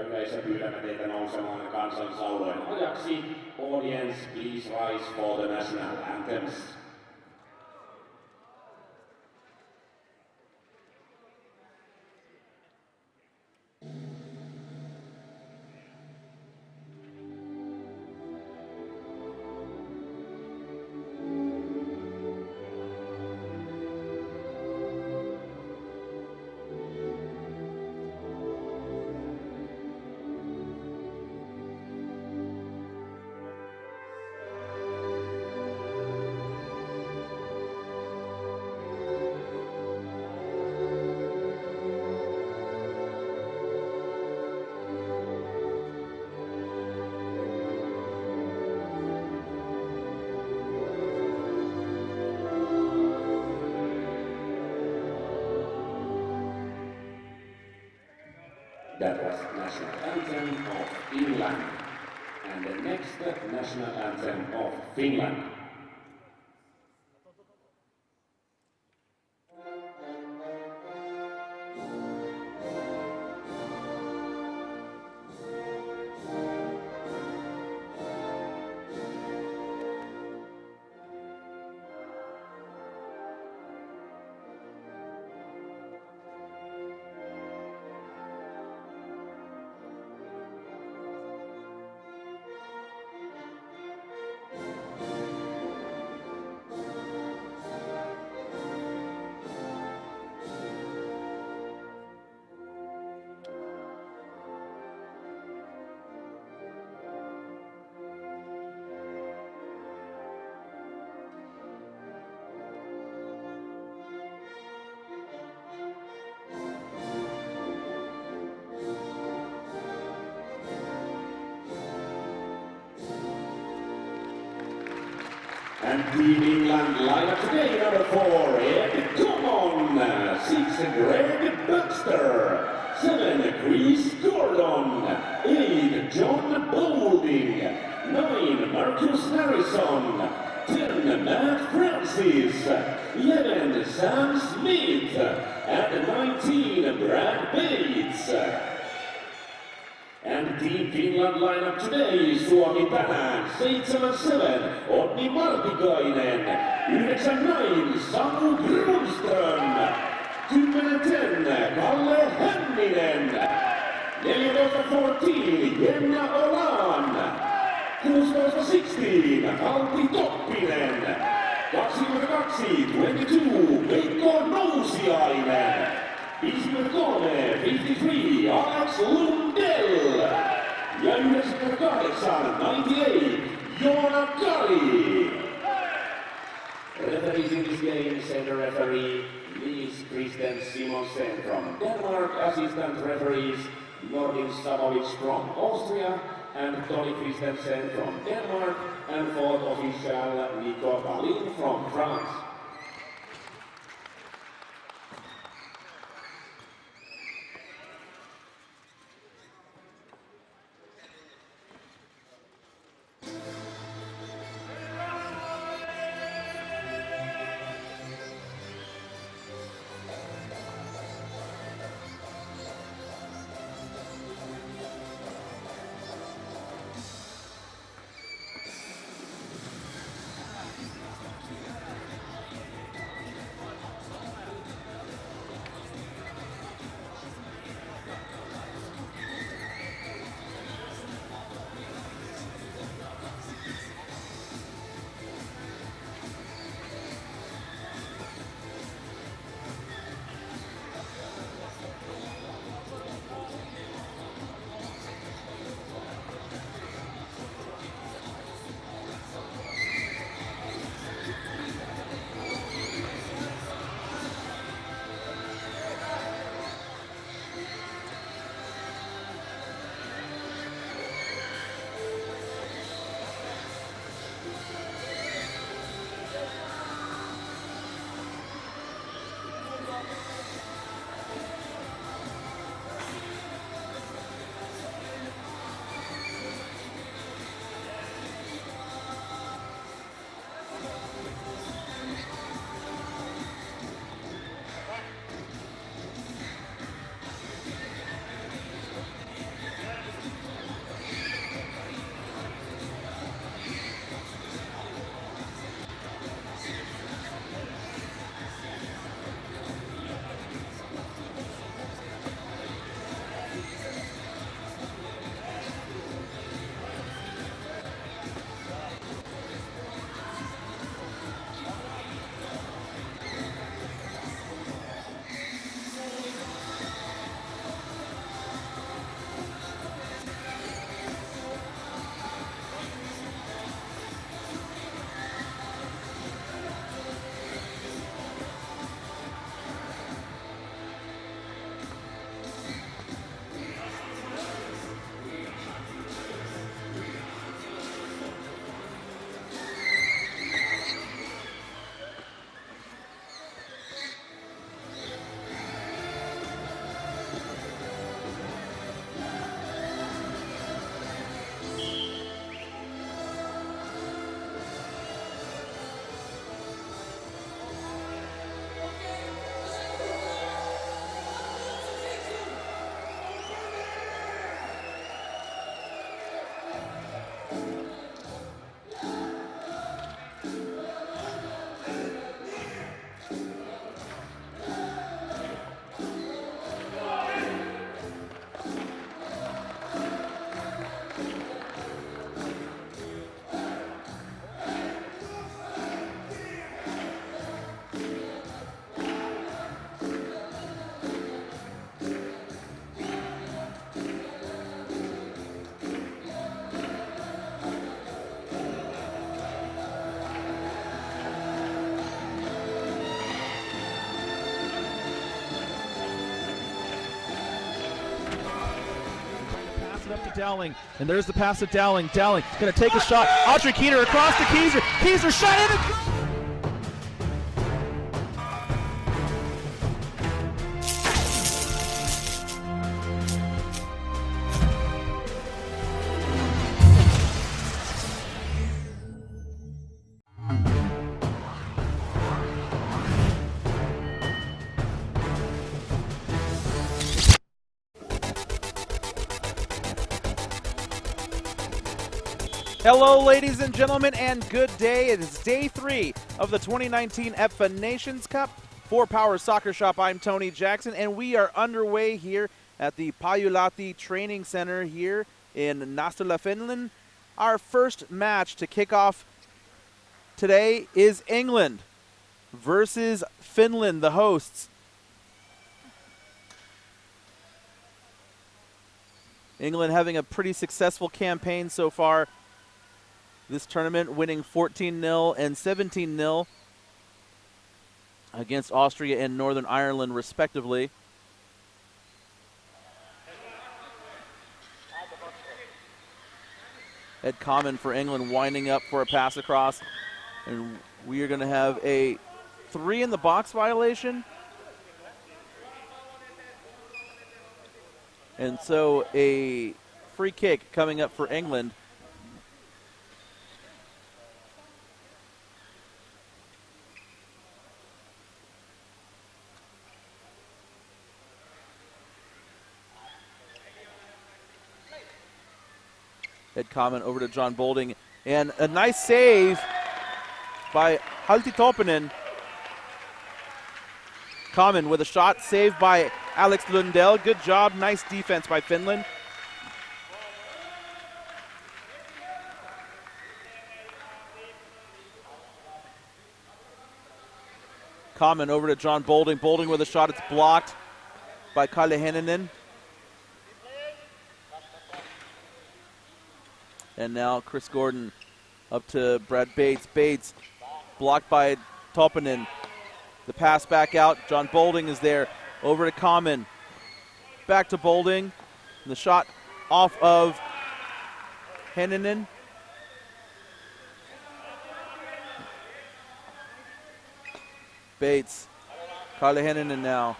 yleisö, pyydämme teitä nousemaan kansallisalueen ajaksi. Audience, please rise for the national anthems. That was national anthem of Finland. And the next national anthem of Finland. And Team England lineup today, number 4, Ed Common, 6, Greg Baxter, 7, Chris Gordon, 8, John Boulding, 9, Marcus Harrison, 10, Matt Francis, 11, Sam Smith, and 19, Brad Bates. And Team Finland lineup today, Suomi tänään, 7-7, Onni Martikainen, 9-9, Samu Grundström, 10-10, Kalle Hänninen, 14-14, Jenna Olan, 16-16, Alpi Toppinen, 22-22, Veikko Nousiainen, 53, Alex Lundell ja 98, Joona Kari. Referees in this game, center referee Nils Christian Simonsen from Denmark, assistant referees Nordin Savovic from Austria and Toni Christensen from Denmark, and fourth official Nico Valin from France. it up to Dowling, and there's the pass to Dowling. Dowling going to take a shot. Audrey Keeter across to Keyser. Keyser shot in and goal! Hello, ladies and gentlemen, and good day. It is day 3 of the 2019 EPFA Nations Cup. For Power Soccer Shop, I'm Tony Jackson, and we are underway here at the Pajulahti Training Center here in Nastula, Finland. Our first match to kick off today is England versus Finland, the hosts. England having a pretty successful campaign so far this tournament, winning 14-0 and 17-0 against Austria and Northern Ireland, respectively. Ed Common for England winding up for a pass across. And we are going to have a 3-in-the-box violation. And so a free kick coming up for England. Head comment over to John Bolding, and a nice save by Halti Toppinen. Common with a shot saved by Alex Lundell. Good job, nice defense by Finland. Common over to John Bolding. Bolding with a shot, it's blocked by Kalle Henninen. And now Chris Gordon up to Brad Bates. Bates blocked by Toppinen. The pass back out. John Bolding is there. Over to Common. Back to Bolding. And the shot off of Henninen. Bates. Kalle Henninen now.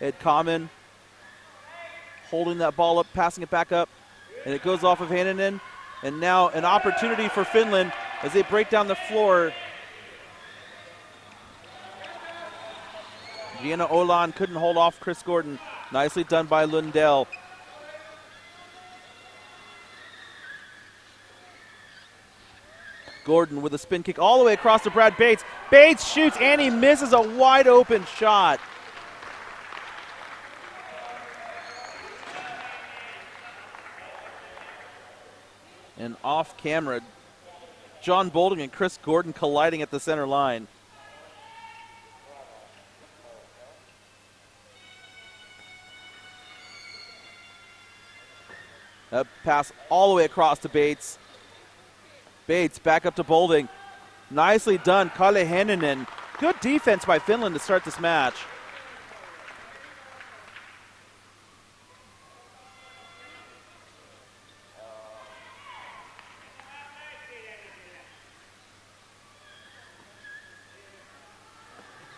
Ed Common holding that ball up, passing it back up. And it goes off of Henninen. And now an opportunity for Finland as they break down the floor. Vienna Olan couldn't hold off Chris Gordon. Nicely done by Lundell. Gordon with a spin kick all the way across to Brad Bates. Bates shoots and he misses a wide open shot. And off camera, John Bolding and Chris Gordon colliding at the center line. A pass all the way across to Bates. Bates back up to Bolding. Nicely done, Kalle Henninen. Good defense by Finland to start this match.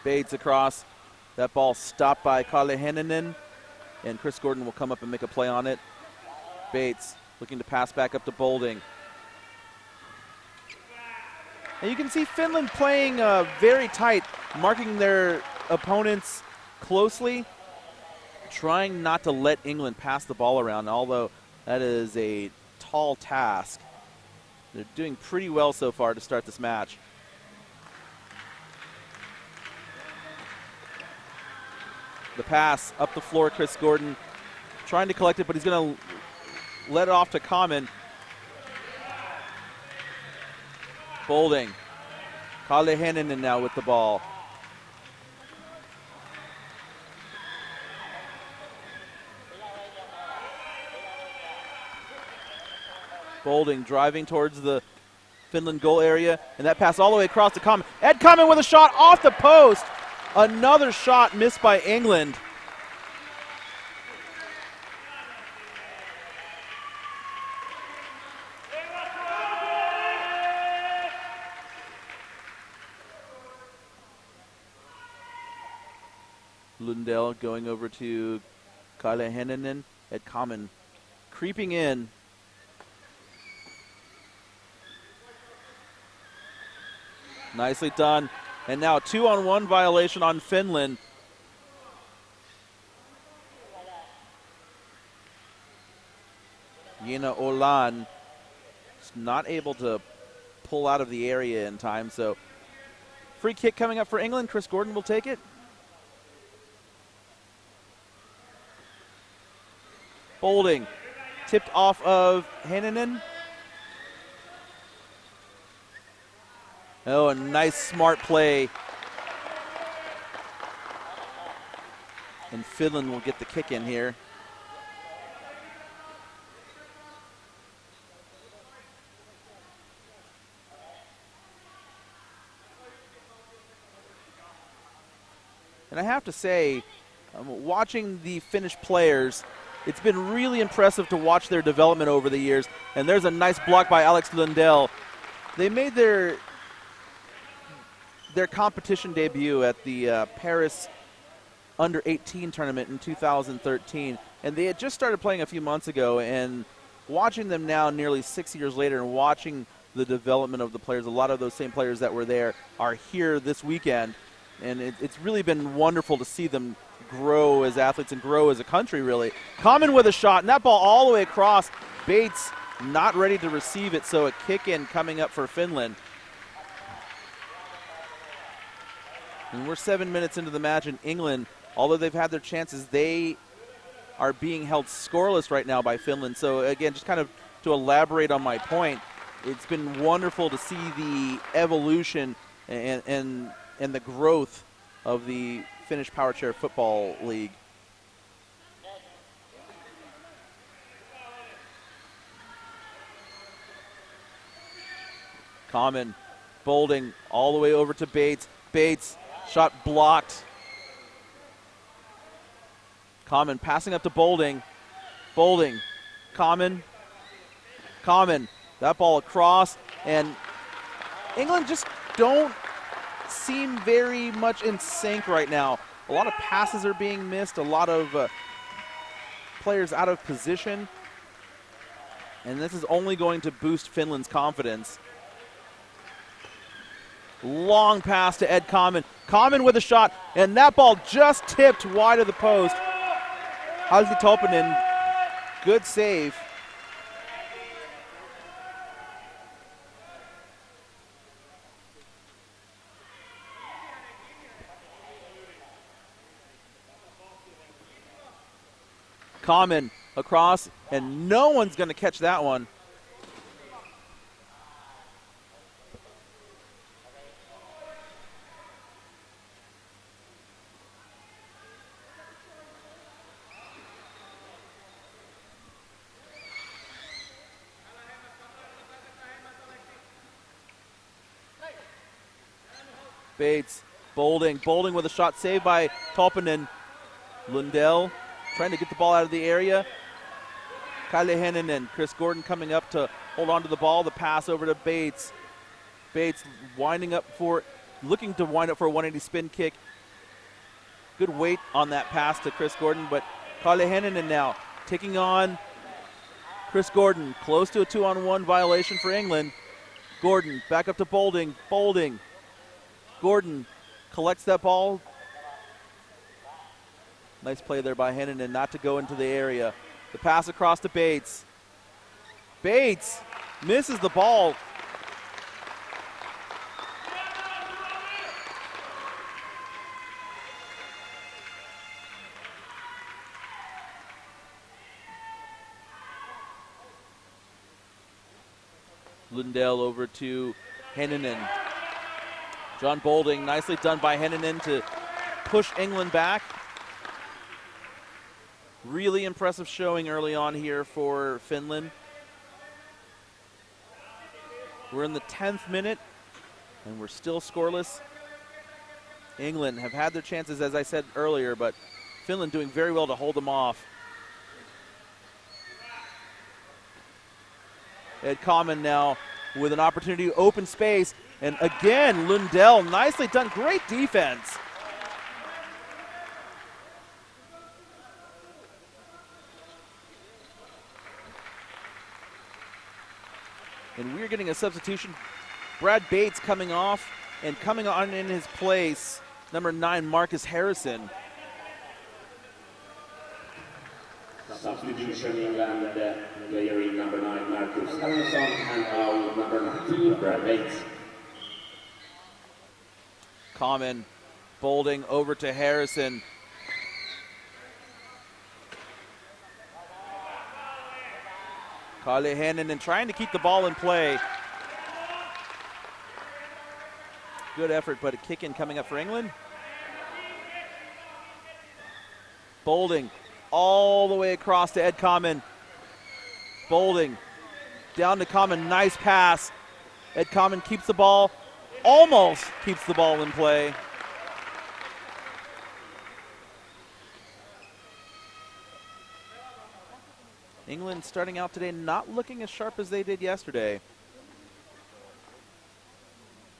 Bates across. That ball stopped by Kalle Henninen. And Chris Gordon will come up and make a play on it. Bates looking to pass back up to Bolding. And you can see Finland playing very tight, marking their opponents closely, trying not to let England pass the ball around, although that is a tall task. They're doing pretty well so far to start this match. The pass up the floor, Chris Gordon trying to collect it, but he's going to let it off to Common. Bolding. Kalle Henninen now with the ball. Bolding driving towards the Finland goal area, and that pass all the way across to Common. Ed Common with a shot off the post. Another shot missed by England. Lundell going over to Kalle Henninen. Ed Common creeping in. Nicely done. And now 2-on-1 violation on Finland. Jena Olan is not able to pull out of the area in time, so free kick coming up for England. Chris Gordon will take it. Bolding tipped off of Henninen. Oh, a nice smart play. And Finland will get the kick in here. And I have to say, watching the Finnish players, it's been really impressive to watch their development over the years. And there's a nice block by Alex Lundell. They made their competition debut at the Paris Under-18 tournament in 2013. And they had just started playing a few months ago. And watching them now nearly 6 years later and watching the development of the players, a lot of those same players that were there are here this weekend. And it's really been wonderful to see them grow as athletes and grow as a country, really. Common with a shot, and that ball all the way across. Bates not ready to receive it, so a kick-in coming up for Finland. And we're 7 minutes into the match, and England, although they've had their chances, they are being held scoreless right now by Finland. So, again, just kind of to elaborate on my point, it's been wonderful to see the evolution and the growth of the Finnish Power Chair Football League. Common, Bolding all the way over to Bates. Bates, shot blocked. Common passing up to Bolding. Bolding, Common. That ball across, and England just don't seem very much in sync right now. A lot of passes are being missed, a lot of players out of position, and this is only going to boost Finland's confidence. Long pass to Ed Common. Common with a shot, and that ball just tipped wide of the post. Halsi Topinen, good save. Common across, and no one's going to catch that one. Bates, Bolding with a shot saved by Topinen. Lundell trying to get the ball out of the area. Kalle Henninen, Chris Gordon coming up to hold on to the ball. The pass over to Bates. Bates looking to wind up for a 180 spin kick. Good weight on that pass to Chris Gordon, but Kalle Henninen now taking on Chris Gordon. Close to a 2-on-1 violation for England. Gordon back up to Bolding. Gordon collects that ball. Nice play there by Henninen not to go into the area. The pass across to Bates. Bates misses the ball. Lundell over to Henninen. John Bolding, nicely done by Henninen to push England back. Really impressive showing early on here for Finland. We're in the 10th minute, and we're still scoreless. England have had their chances, as I said earlier, but Finland doing very well to hold them off. Ed Common now with an opportunity to open space, and again, Lundell, nicely done, great defense. And we're getting a substitution. Brad Bates coming off, and coming on in his place, number 9, Marcus Harrison. Substitution England, player in number 9, Marcus Harrison, and out number 19, Brad Bates. Common, Bolding over to Harrison. Kalle Heinonen trying to keep the ball in play. Good effort, but a kick in coming up for England. Bolding all the way across to Ed Common. Bolding down to Common, nice pass. Ed Common keeps the ball, almost keeps the ball in play. England starting out today not looking as sharp as they did yesterday.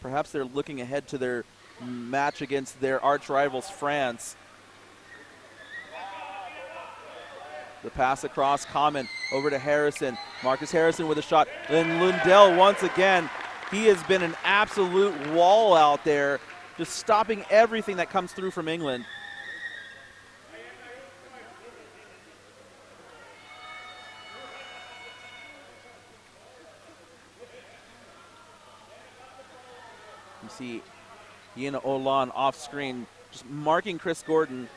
Perhaps they're looking ahead to their match against their arch rivals, France. The pass across, Common over to Harrison. Marcus Harrison with a shot. Then Lundell once again. He has been an absolute wall out there, just stopping everything that comes through from England. You see Yena Olan off screen, just marking Chris Gordon,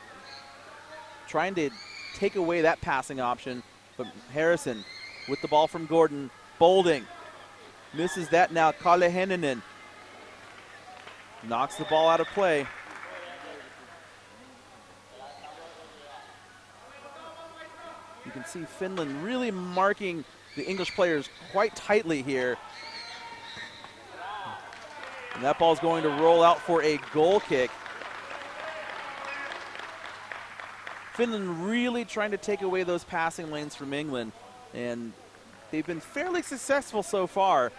trying to take away that passing option. But Harrison with the ball from Gordon. Bolding misses that now. Kalle Heinonen knocks the ball out of play. You can see Finland really marking the English players quite tightly here. And that ball is going to roll out for a goal kick. Finland really trying to take away those passing lanes from England, and they've been fairly successful so far.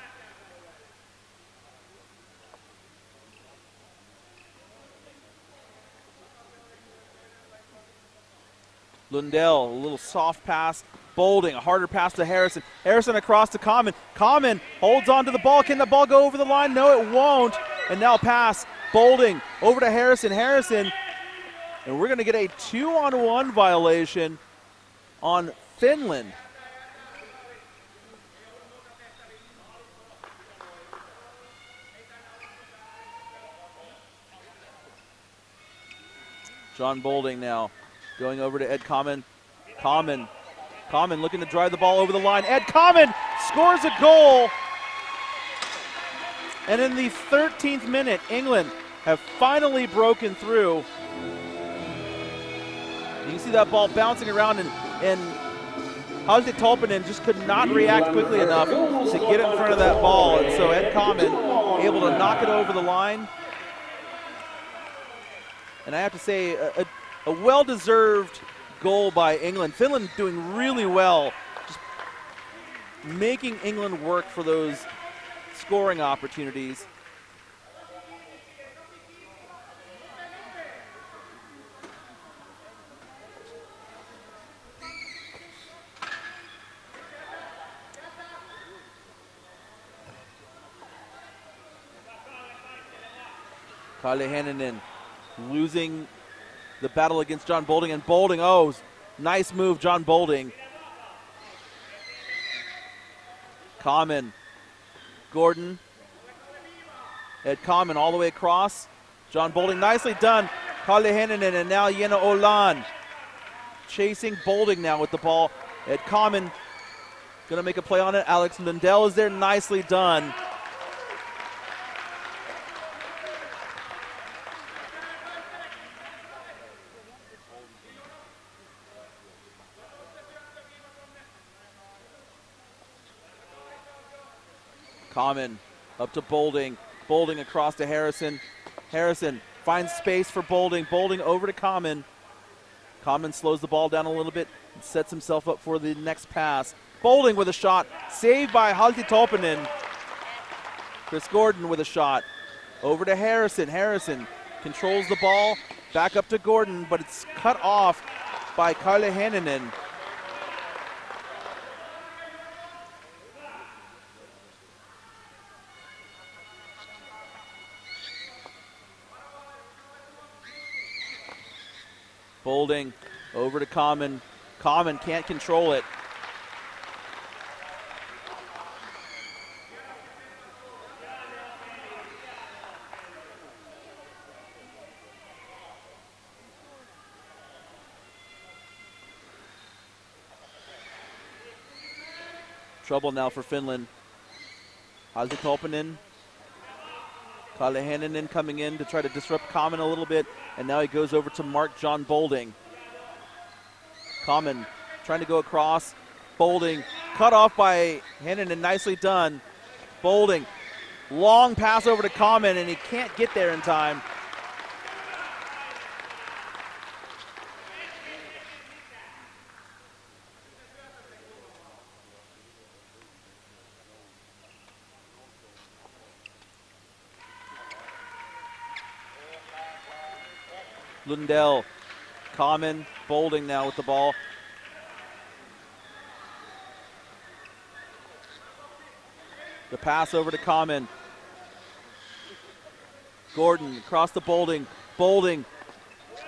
Lundell, a little soft pass. Bolding, a harder pass to Harrison. Harrison across to Common. Common holds on to the ball. Can the ball go over the line? No, it won't. And now pass. Bolding over to Harrison. Harrison. And we're going to get a 2-on-1 violation on Finland. John Bolding now going over to Ed Common. Common looking to drive the ball over the line. Ed Common scores a goal. And in the 13th minute, England have finally broken through. You can see that ball bouncing around, and Halte Tolpanen just could not react quickly enough to get in front of that ball. And so Ed Common able to knock it over the line. And I have to say, a well-deserved goal by England. Finland doing really well, just making England work for those scoring opportunities. Kalle Heinonen losing the battle against John Bolding, and Bolding, oh, nice move, John Bolding. Common, Gordon, Ed Common all the way across. John Bolding, nicely done. Kalle Heinonen, and now Yena Olan chasing Bolding now with the ball. Ed Common gonna make a play on it. Alex Lundell is there, nicely done. Common up to Bolding. Bolding across to Harrison. Harrison finds space for Bolding. Bolding over to Common. Common slows the ball down a little bit and sets himself up for the next pass. Bolding with a shot. Saved by Halte Tolpanen. Chris Gordon with a shot. Over to Harrison. Harrison controls the ball. Back up to Gordon, but it's cut off by Kalle Heinonen. Bolding over to Common. Common can't control it. Trouble now for Finland. Halti Tolpanen. Kalle Hanninen coming in to try to disrupt Common a little bit, and now he goes over to Mark John Bolding. Common trying to go across. Bolding cut off by Hanninen, nicely done. Bolding, long pass over to Common, and he can't get there in time. Lundell, Common, Bolding now with the ball. The pass over to Common. Gordon across the Bolding. Bolding,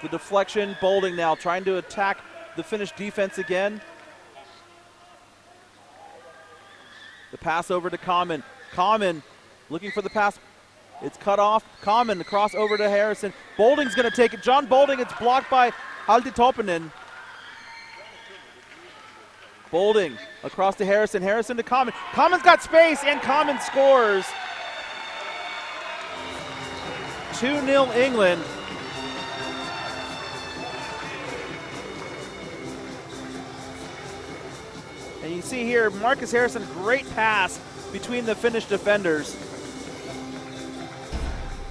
the deflection. Bolding now trying to attack the Finnish defense again. The pass over to Common. Common looking for the pass. It's cut off. Common, the cross over to Harrison. Bolding's going to take it. John Bolding, it's blocked by Halti Tolpanen. Bolding across to Harrison. Harrison to Common. Common's got space, and Common scores. 2-0 England. And you see here, Marcus Harrison, great pass between the Finnish defenders.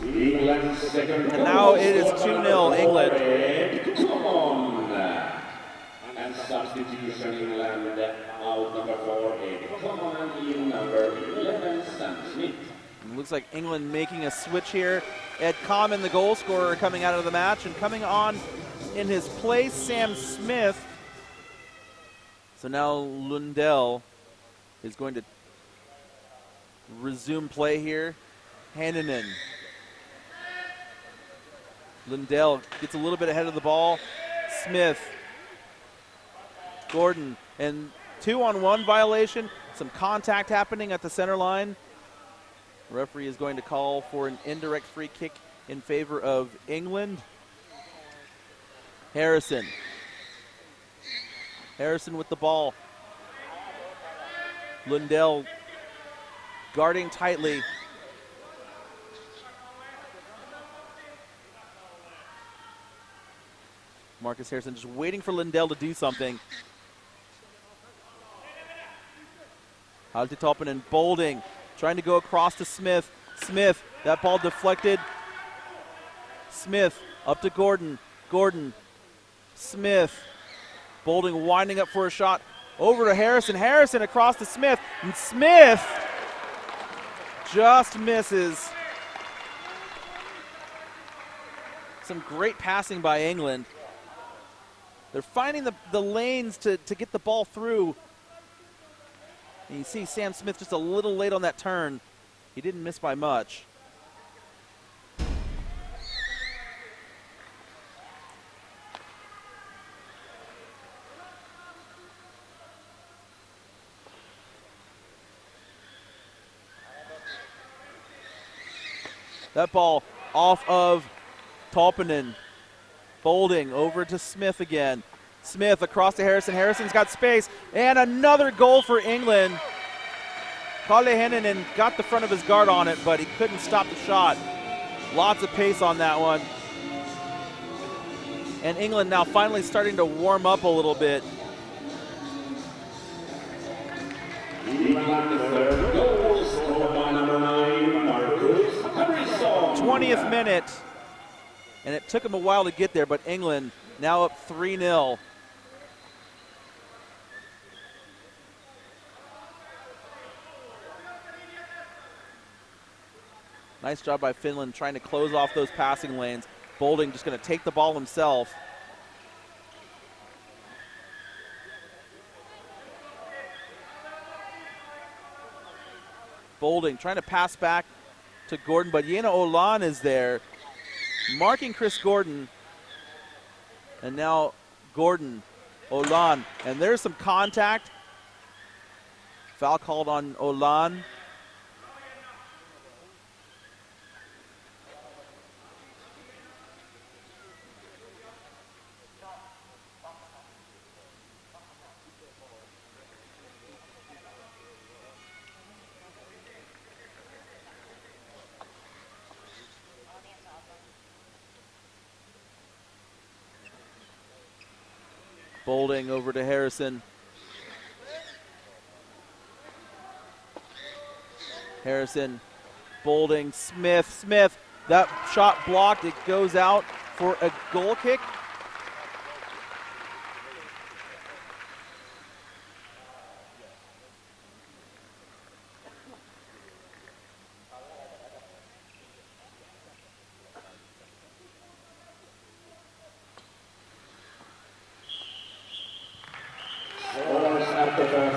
And now it is 2-0 England. Come on. And substitution England out number 4, come on, in number 11, Sam Smith. It looks like England making a switch here. Ed Common, the goal scorer, coming out of the match, and coming on in his place, Sam Smith. So now Lundell is going to resume play here. Hanninen. Lundell gets a little bit ahead of the ball. Smith. Gordon. And 2-on-1 violation. Some contact happening at the center line. Referee is going to call for an indirect free kick in favor of England. Harrison. Harrison with the ball. Lundell guarding tightly. Marcus Harrison just waiting for Lundell to do something. Halti Tolpanen, Bolding, trying to go across to Smith. Smith, that ball deflected. Smith, up to Gordon. Gordon, Smith. Bolding winding up for a shot. Over to Harrison. Harrison across to Smith. And Smith just misses. Some great passing by England. They're finding the lanes to get the ball through. And you see Sam Smith just a little late on that turn. He didn't miss by much. That ball off of Tolpanen. Bolding over to Smith again. Smith across to Harrison. Harrison's got space. And another goal for England. Kalle Hanninen got the front of his guard on it, but he couldn't stop the shot. Lots of pace on that one. And England now finally starting to warm up a little bit. 20th minute. And it took him a while to get there, but England now up 3-0. Nice job by Finland trying to close off those passing lanes. Bolding just going to take the ball himself. Bolding trying to pass back to Gordon, but Jena Olan is there, marking Chris Gordon. And now Gordon, Olan, and there's some contact. Foul called on Olan. Bolding over to Harrison. Harrison, Bolding, Smith, that shot blocked. It goes out for a goal kick.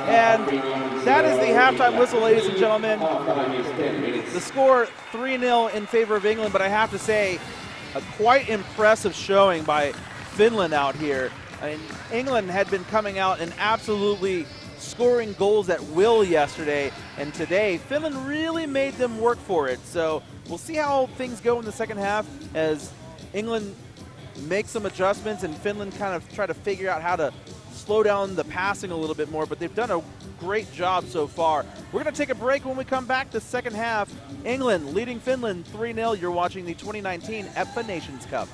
And that is the halftime whistle, ladies and gentlemen. The score 3-0 in favor of England, but I have to say, a quite impressive showing by Finland out here. I mean, England had been coming out and absolutely scoring goals at will yesterday, and today Finland really made them work for it. So we'll see how things go in the second half as England makes some adjustments and Finland kind of try to figure out how to slow down the passing a little bit more, but they've done a great job so far. We're going to take a break. When we come back, the second half, England leading Finland 3-0. You're watching the 2019 EPFA Nations Cup.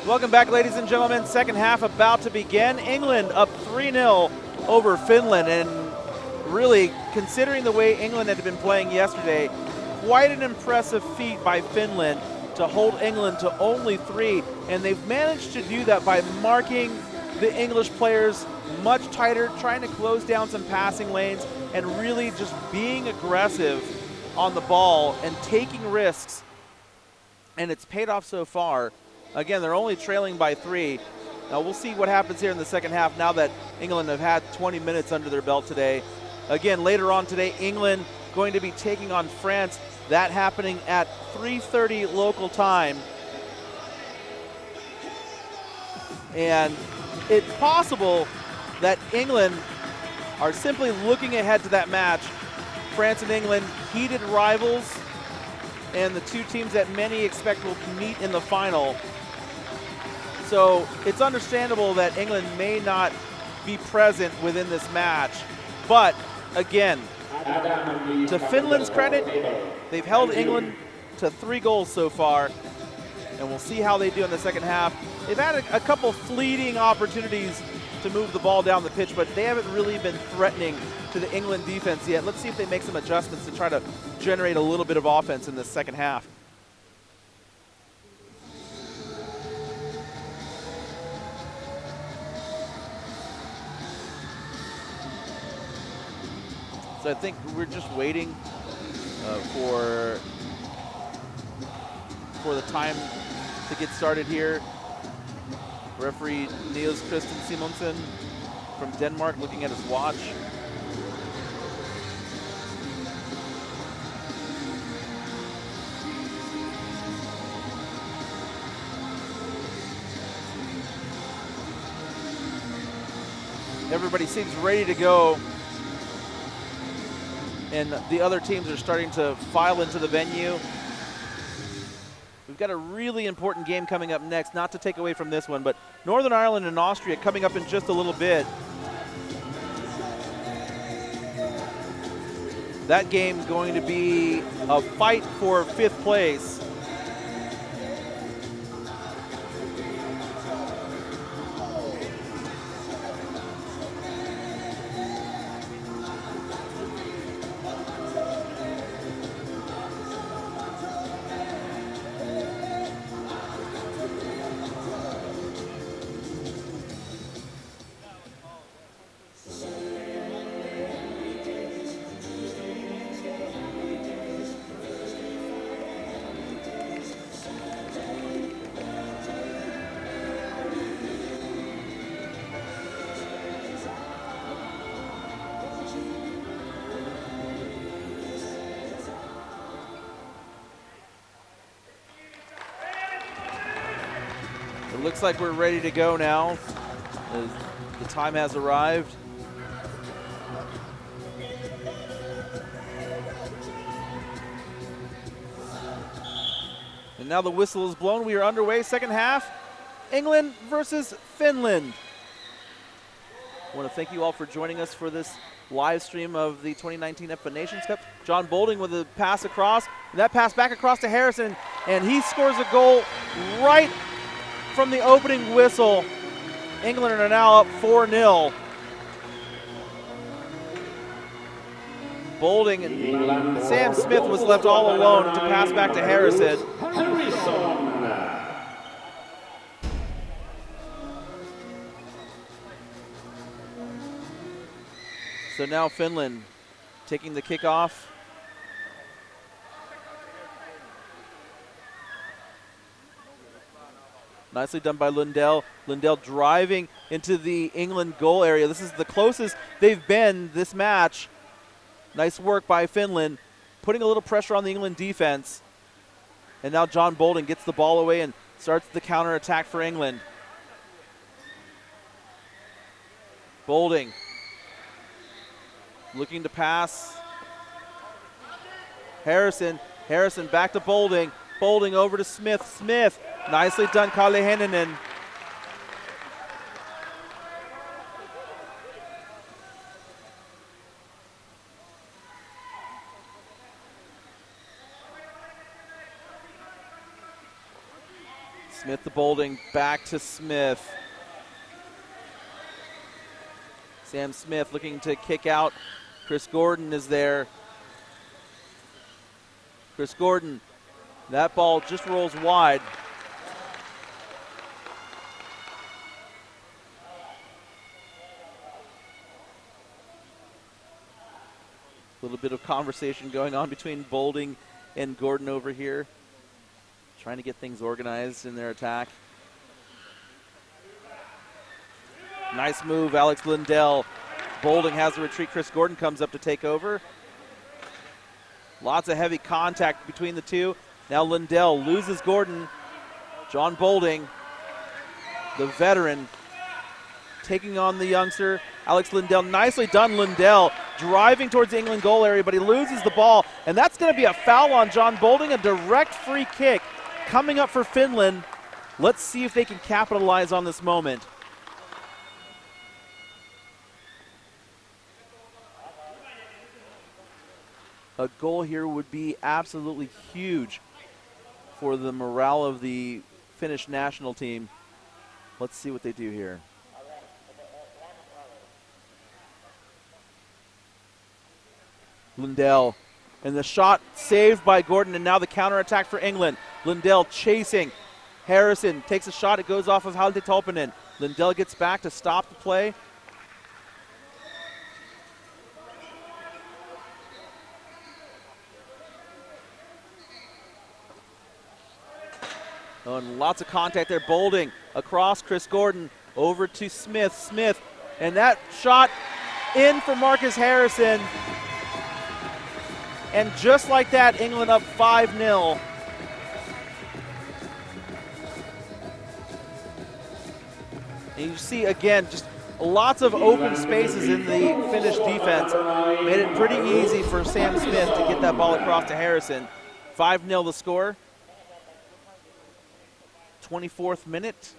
Welcome back, ladies and gentlemen. Second half about to begin. England up 3-0 over Finland, and really, considering the way England had been playing yesterday, quite an impressive feat by Finland to hold England to only 3, and they've managed to do that by marking the English players much tighter, trying to close down some passing lanes, and really just being aggressive on the ball and taking risks, and it's paid off so far. Again, they're only trailing by 3. Now we'll see what happens here in the second half now that England have had 20 minutes under their belt today. Again, later on today, England going to be taking on France. That happening at 3:30 local time. And it's possible that England are simply looking ahead to that match. France and England, heated rivals, and the two teams that many expect will meet in the final. So it's understandable that England may not be present within this match. But again, to Finland's credit, they've held England to 3 goals so far, and we'll see how they do in the second half. They've had a couple fleeting opportunities to move the ball down the pitch, but they haven't really been threatening to the England defense yet. Let's see if they make some adjustments to try to generate a little bit of offense in this second half. So I think we're just waiting for the time to get started here. Referee Niels Christian Simonsen from Denmark looking at his watch. Everybody seems ready to go, and the other teams are starting to file into the venue. We've got a really important game coming up next, not to take away from this one, but Northern Ireland and Austria coming up in just a little bit. That game going to be a fight for 5th place. It looks like we're ready to go now, as the time has arrived. And now the whistle is blown. We are underway, second half. England versus Finland. I want to thank you all for joining us for this live stream of the 2019 EPFA Nations Cup. John Bolding with a pass across, and that pass back across to Harrison, and he scores a goal right from the opening whistle. England are now up 4-0. Bolding and Sam Smith was left all alone to pass back to Harrison. So now Finland taking the kickoff. Nicely done by Lundell. Lundell driving into the England goal area. This is the closest they've been this match. Nice work by Finland, putting a little pressure on the England defense. And now John Bolding gets the ball away and starts the counter attack for England. Bolding looking to pass. Harrison back to Bolding. Bolding over to Smith. Smith, nicely done, Kalle Henninen. Smith to Bolding, back to Smith. Sam Smith looking to kick out. Chris Gordon is there. Chris Gordon, that ball just rolls wide. A little bit of conversation going on between Bolding and Gordon over here, trying to get things organized in their attack. Nice move, Alex Lindell. Bolding has a retreat. Chris Gordon comes up to take over. Lots of heavy contact between the two. Now Lindell loses Gordon. John Bolding, the veteran, taking on the youngster, Alex Lindell. Nicely done, Lindell, driving towards the England goal area, but he loses the ball, and that's going to be a foul on John Bolding, a direct free kick coming up for Finland. Let's see if they can capitalize on this moment. A goal here would be absolutely huge for the morale of the Finnish national team. Let's see what they do here. Lindell, and the shot saved by Gordon, and now the counterattack for England. Lindell chasing. Harrison takes a shot. It goes off of Halti Tolpanen. Lindell gets back to stop the play. Oh, and lots of contact there. Bolding across Chris Gordon over to Smith. Smith, and that shot in for Marcus Harrison. And just like that, England up 5-0. And you see, again, just lots of open spaces in the Finnish defense. Made it pretty easy for Sam Smith to get that ball across to Harrison. 5-0 the score. 24th minute.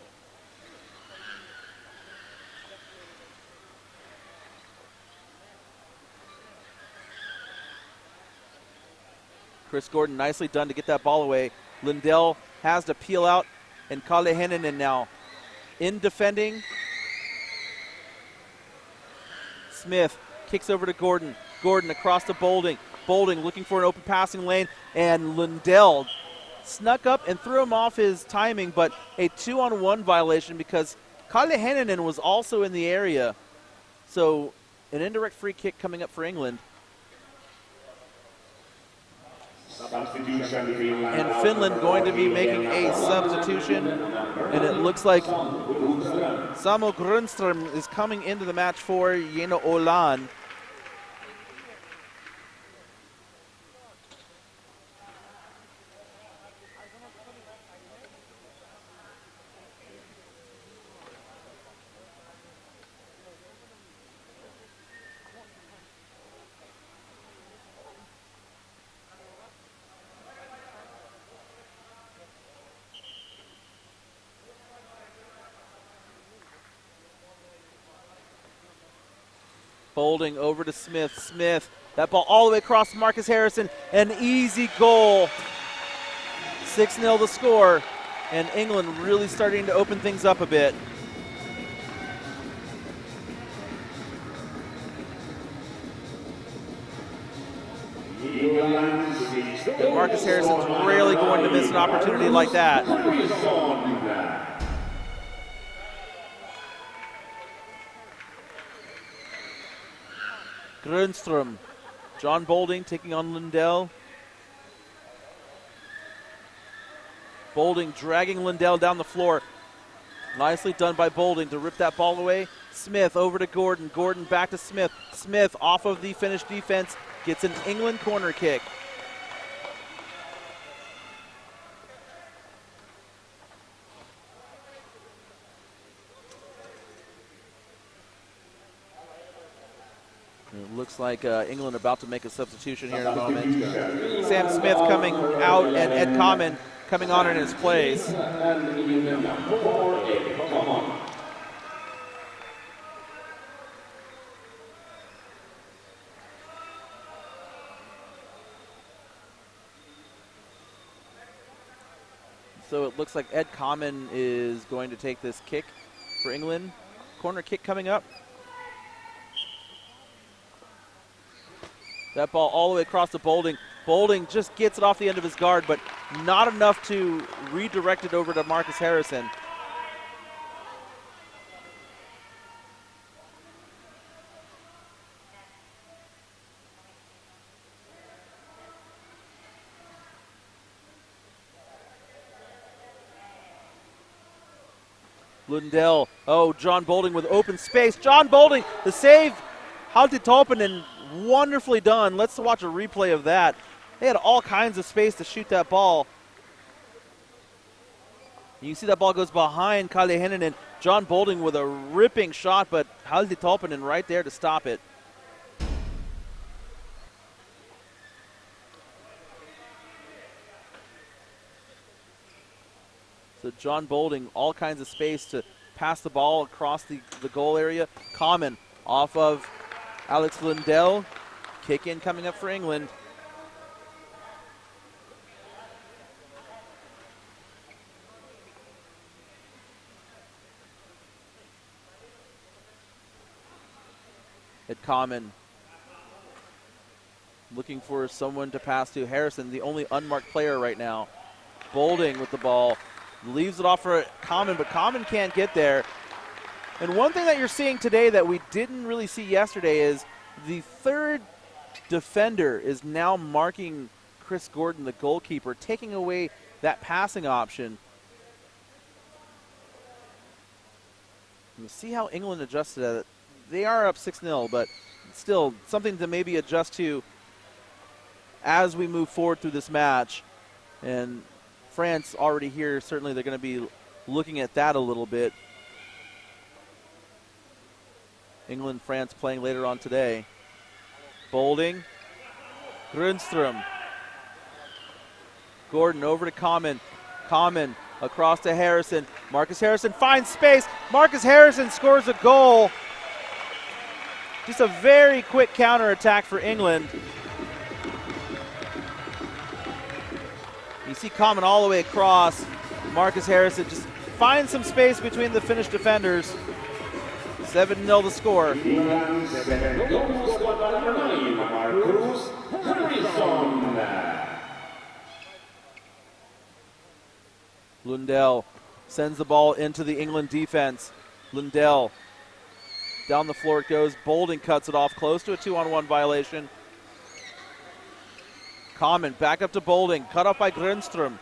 Chris Gordon nicely done to get that ball away. Lindell has to peel out, and Kalle Henninen now in defending. Smith kicks over to Gordon. Gordon across to Bolding. Bolding looking for an open passing lane, and Lindell snuck up and threw him off his timing, but a 2-on-1 violation because Kalle Henninen was also in the area. So an indirect free kick coming up for England. And Finland going to be making a substitution, and it looks like Samu Grunström is coming into the match for Yeno Olan. Bolding over to Smith. Smith, that ball all the way across to Marcus Harrison. An easy goal. 6-0 the score. And England really starting to open things up a bit. And Marcus Harrison's rarely going to miss an opportunity like that. Grönström. John Bolding taking on Lindell. Bolding dragging Lindell down the floor. Nicely done by Bolding to rip that ball away. Smith over to Gordon. Gordon back to Smith. Smith off of the Finnish defense gets an England corner kick. It looks like England about to make a substitution here in a moment. Sam Smith coming out and Ed Common coming on in his place. So it looks like Ed Common is going to take this kick for England. Corner kick coming up. That ball all the way across to Bolding. Bolding just gets it off the end of his guard, but not enough to redirect it over to Marcus Harrison. Lundell. Oh, John Bolding with open space. John Bolding, the save. Halti Tolpanen, wonderfully done. Let's watch a replay of that. They had all kinds of space to shoot that ball. You see that ball goes behind Kalle Henninen. John Bolding with a ripping shot, but Halti Tolpanen right there to stop it. So John Bolding, all kinds of space to pass the ball across the goal area. Common off of Alex Lundell. Kick in coming up for England. At Common. Looking for someone to pass to. Harrison, the only unmarked player right now. Bolding with the ball. Leaves it off for Common, but Common can't get there. And one thing that you're seeing today that we didn't really see yesterday is the third defender is now marking Chris Gordon, the goalkeeper, taking away that passing option. We'll see how England adjusted at it. They are up 6-0, but still something to maybe adjust to as we move forward through this match. And France already here, certainly they're going to be looking at that a little bit. England, France playing later on today. Bolding. Grunström. Gordon over to Common. Common across to Harrison. Marcus Harrison finds space. Marcus Harrison scores a goal. Just a very quick counterattack for England. You see Common all the way across. Marcus Harrison just finds some space between the Finnish defenders. 7-0 the score. Lundell sends the ball into the England defense. Lundell, down the floor it goes. Bolding cuts it off, close to a 2-on-1 violation. Common back up to Bolding, cut off by Grunström.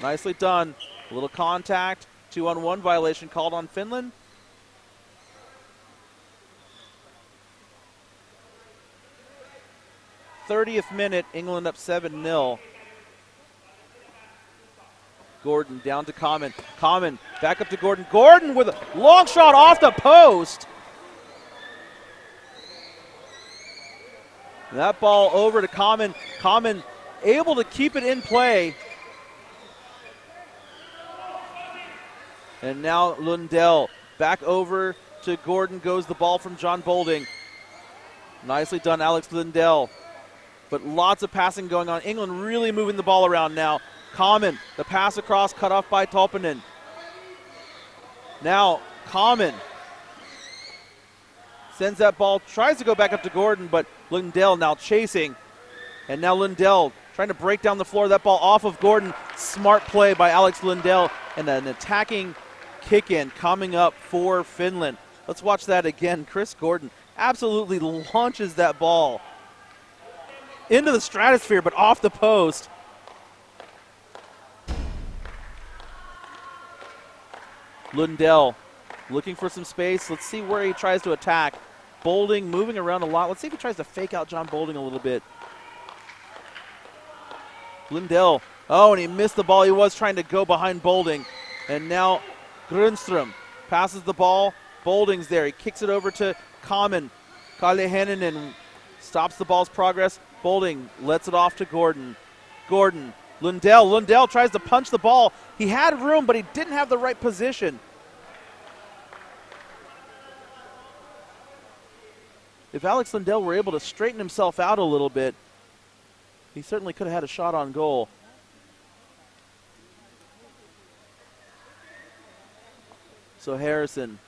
Nicely done. A little contact, 2-on-1 violation called on Finland. '30th minute, England up 7-0. Gordon down to Common. Common back up to Gordon. Gordon with a long shot off the post. That ball over to Common. Common able to keep it in play. And now Lundell back over to Gordon goes the ball from John Bolding. Nicely done, Alex Lundell. But lots of passing going on. England really moving the ball around now. Common, the pass across, cut off by Tolpanen. Now Common sends that ball, tries to go back up to Gordon, but Lundell now chasing. And now Lundell trying to break down the floor. That ball off of Gordon. Smart play by Alex Lundell. And an attacking kick-in coming up for Finland. Let's watch that again. Chris Gordon absolutely launches that ball into the stratosphere, but off the post. Lundell looking for some space. Let's see where he tries to attack. Bolding moving around a lot. Let's see if he tries to fake out John Bolding a little bit. Lundell. Oh, and he missed the ball. He was trying to go behind Bolding. And now Grunström passes the ball. Bolding's there. He kicks it over to Common. Kalle Henninen stops the ball's progress. Bolding lets it off to Gordon. Gordon. Lundell. Lundell tries to punch the ball. He had room, but he didn't have the right position. If Alex Lundell were able to straighten himself out a little bit, he certainly could have had a shot on goal. So Harrison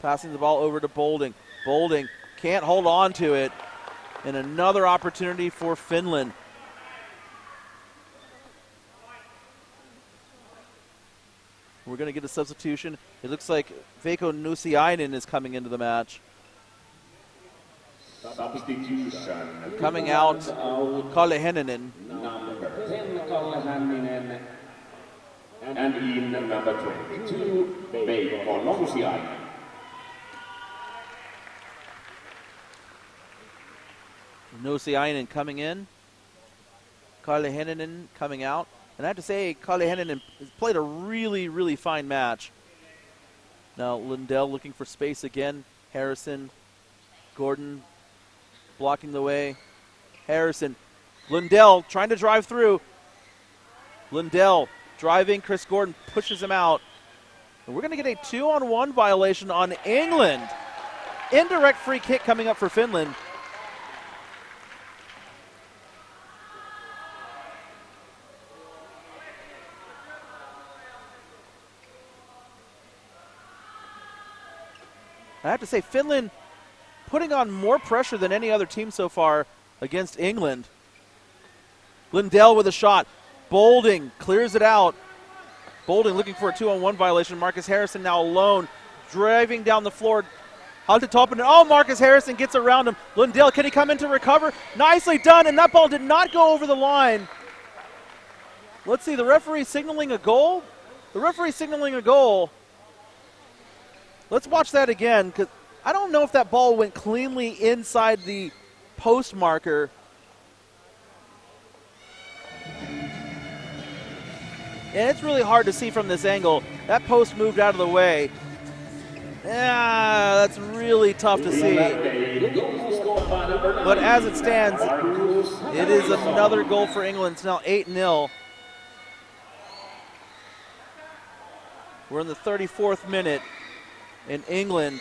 passing the ball over to Bolding. Bolding can't hold on to it. And another opportunity for Finland. We're going to get a substitution. It looks like Veikko Nusiainen is coming into the match. Substitution. Coming out, Kalle Henninen. Number 10, Kalle Hänninen. And in number 22, Veikko Nusiainen. Nusiainen coming in. Kalle Henninen coming out. And I have to say, Kalle Henninen has played a really, really fine match. Now Lundell looking for space again. Harrison, Gordon blocking the way. Harrison, Lundell trying to drive through. Lundell driving, Chris Gordon pushes him out. And we're going to get a 2-on-1 violation on England. Indirect free kick coming up for Finland. I have to say, Finland putting on more pressure than any other team so far against England. Lundell with a shot. Bolding clears it out. Bolding looking for a 2-on-1 violation. Marcus Harrison now alone, driving down the floor. Out to Toppinen. Oh, Marcus Harrison gets around him. Lundell, can he come in to recover? Nicely done, and that ball did not go over the line. Let's see, the referee signaling a goal? The referee signaling a goal. Let's watch that again, because I don't know if that ball went cleanly inside the post marker. And it's really hard to see from this angle. That post moved out of the way. Yeah, that's really tough to see. But as it stands, it is another goal for England. It's now 8-0. We're in the 34th minute. In England,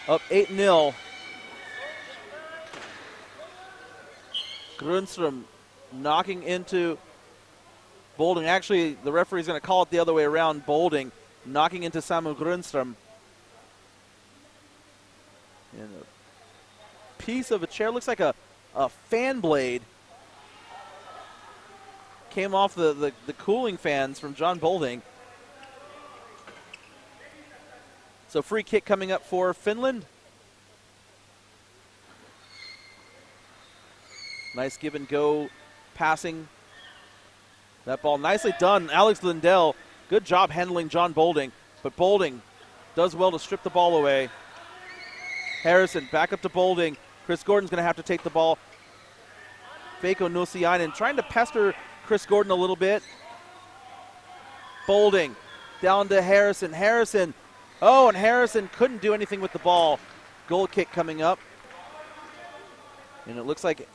up 8-0. Grundström knocking into Bolding. Actually, the referee's going to call it the other way around. Bolding knocking into Samuel Grundström. And a piece of a chair, looks like a fan blade, came off the cooling fans from John Bolding. So free kick coming up for Finland. Nice give and go passing. That ball nicely done. Alex Lundell, good job handling John Bolding. But Bolding does well to strip the ball away. Harrison back up to Bolding. Chris Gordon's going to have to take the ball. Veikko Nusiainen trying to pester Chris Gordon a little bit. Bolding down to Harrison. Harrison. Oh, and Harrison couldn't do anything with the ball. Goal kick coming up. And it looks like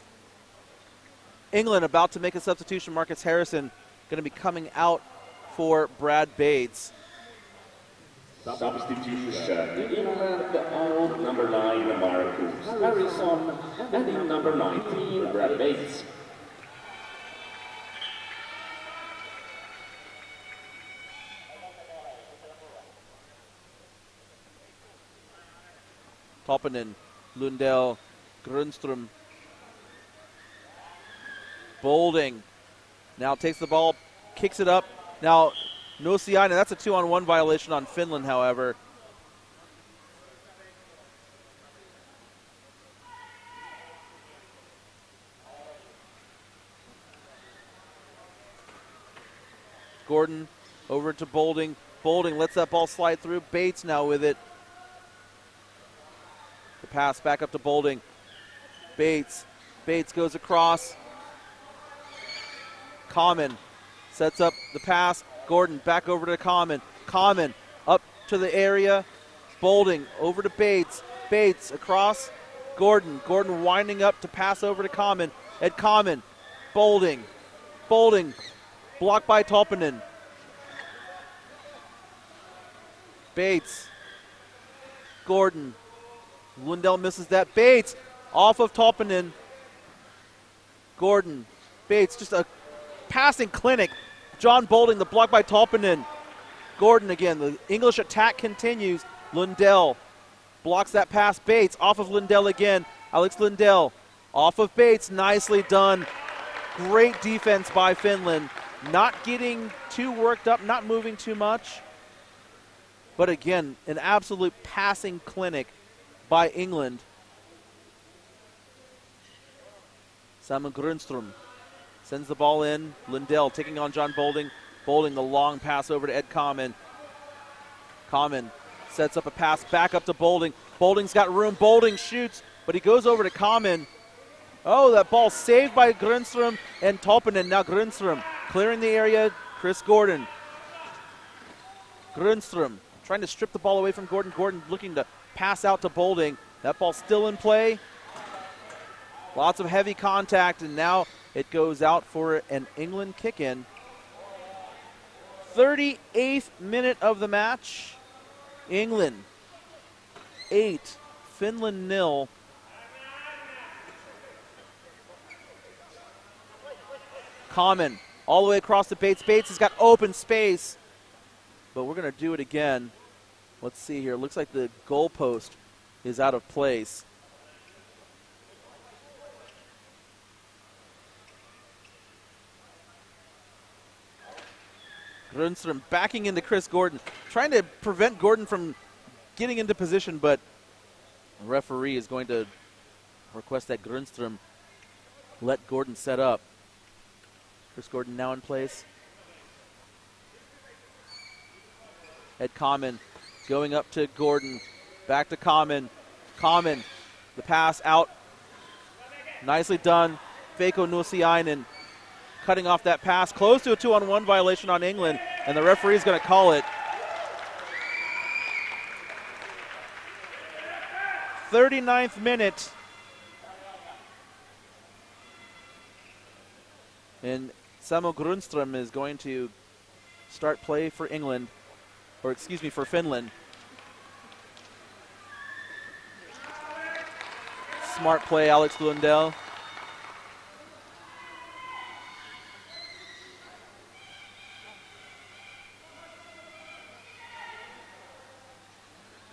England about to make a substitution. Marcus Harrison going to be coming out for Brad Bates. Substitution. England, number 9, Marcus Harrison, and in number 19, Brad Bates. Toppinen, Lundell, Grundström. Bolding now takes the ball, kicks it up. Now Nusiainen, that's a 2-on-1 violation on Finland, however. Gordon over to Bolding. Bolding lets that ball slide through. Bates now with it. The pass back up to Bolding. Bates goes across. Common sets up the pass. Gordon back over to Common. Common up to the area. Bolding over to Bates. Bates across. Gordon winding up to pass over to Common. At Common. Bolding blocked by Toppinen. Bates. Gordon. Lundell misses that. Bates off of Toppinen. Gordon. Bates, just a passing clinic. John Bolding, the block by Tolppanen. Gordon again. The English attack continues. Lundell blocks that pass. Bates off of Lundell again. Alex Lundell off of Bates. Nicely done. Great defense by Finland. Not getting too worked up, not moving too much. But again, an absolute passing clinic by England. Samuel Grunström sends the ball in. Lundell taking on John Bolding. Bolding the long pass over to Ed Common. Common sets up a pass back up to Bolding. Bolding's got room. Bolding shoots, but he goes over to Common. Oh, that ball saved by Grunström and Tolppanen. Now Grunström clearing the area. Chris Gordon. Grunström trying to strip the ball away from Gordon. Gordon looking to pass out to Bolding. That ball still in play. Lots of heavy contact, and now it goes out for an England kick-in. 38th minute of the match. England 8, Finland 0. Common all the way across to Bates. Bates has got open space, but we're going to do it again. Let's see here. Looks like the goalpost is out of place. Grunström backing into Chris Gordon, trying to prevent Gordon from getting into position, but the referee is going to request that Grunström let Gordon set up. Chris Gordon now in place. Ed Common going up to Gordon, back to Common. Common, the pass out. Nicely done. Veikko Nusiainen cutting off that pass, close to a 2-on-1 violation on England, and the referee is going to call it. 39th minute. And Samuel Grunström is going to start play for England, or excuse me, for Finland. Smart play, Alex Lundell.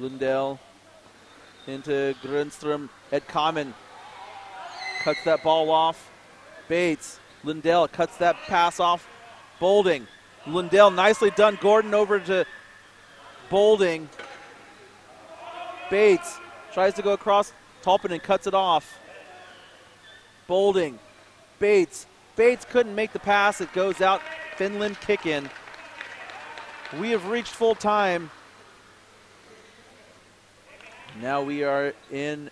Lundell into Grunström. Ed Common cuts that ball off. Bates. Lundell cuts that pass off. Bolding. Lundell nicely done. Gordon over to Bolding. Bates tries to go across. Tolppanen cuts it off. Bolding. Bates. Bates couldn't make the pass. It goes out. Finland kick in. We have reached full time. Now we are in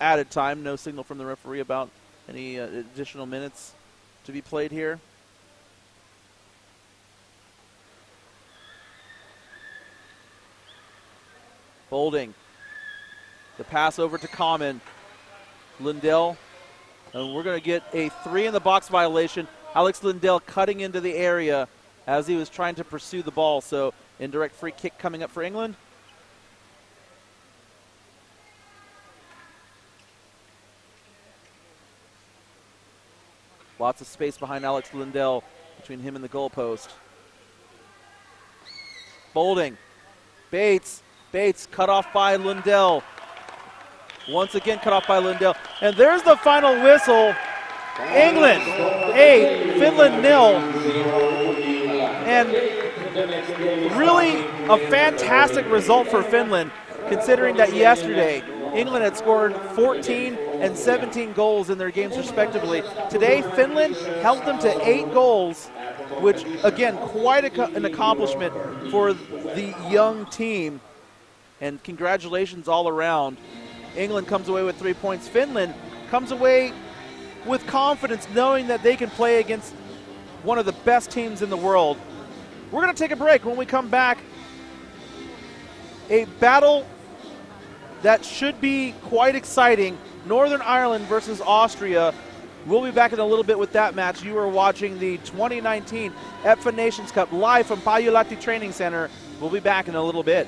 added time. No signal from the referee about any additional minutes to be played here. Bolding. The pass over to Common. Lundell. And we're going to get a 3-in-the-box violation. Alex Lundell cutting into the area as he was trying to pursue the ball. So indirect free kick coming up for England. Lots of space behind Alex Lundell between him and the goalpost. Bolding. Bates. Bates cut off by Lundell. Once again cut off by Lundell. And there's the final whistle. England 8, Finland 0. And really a fantastic result for Finland, considering that yesterday England had scored 14 and 17 goals in their games respectively. Today, Finland held them to 8 goals, which, again, quite an accomplishment for the young team. And congratulations all around. England comes away with 3 points. Finland comes away with confidence, knowing that they can play against one of the best teams in the world. We're going to take a break. When we come back, a battle that should be quite exciting. Northern Ireland versus Austria. We'll be back in a little bit with that match. You are watching the 2019 EPFA Nations Cup live from Pajulahti Training Center. We'll be back in a little bit.